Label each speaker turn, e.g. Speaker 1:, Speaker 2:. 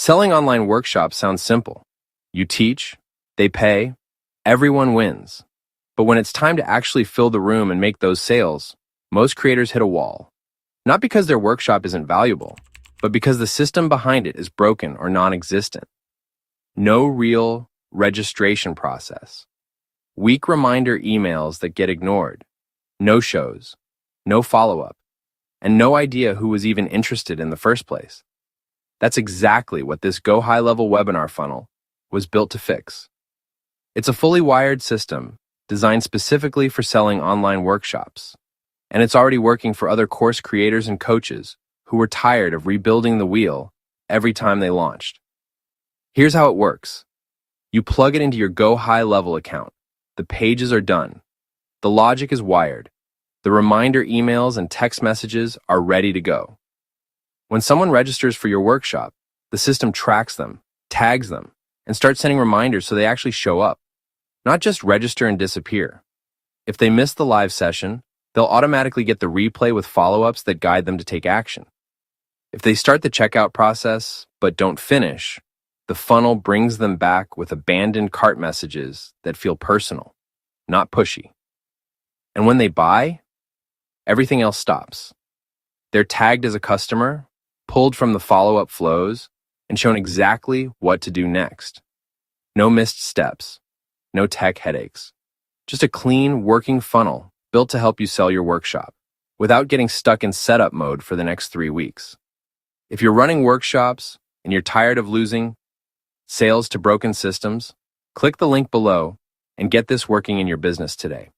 Speaker 1: Selling online workshops sounds simple. You teach, they pay, everyone wins. But when it's time to actually fill the room and make those sales, most creators hit a wall. Not because their workshop isn't valuable, but because the system behind it is broken or non-existent. No real registration process. Weak reminder emails that get ignored. No shows. No follow-up. And no idea who was even interested in the first place. That's exactly what this Go High Level webinar funnel was built to fix. It's a fully wired system designed specifically for selling online workshops. And it's already working for other course creators and coaches who were tired of rebuilding the wheel every time they launched. Here's how it works. You plug it into your Go High Level account. The pages are done. The logic is wired. The reminder emails and text messages are ready to go. When someone registers for your workshop, the system tracks them, tags them, and starts sending reminders so they actually show up, not just register and disappear. If they miss the live session, they'll automatically get the replay with follow-ups that guide them to take action. If they start the checkout process but don't finish, the funnel brings them back with abandoned cart messages that feel personal, not pushy. And when they buy, everything else stops. They're tagged as a customer, pulled from the follow-up flows, and shown exactly what to do next. No missed steps, no tech headaches. Just a clean, working funnel built to help you sell your workshop without getting stuck in setup mode for the next 3 weeks. If you're running workshops and you're tired of losing sales to broken systems, click the link below and get this working in your business today.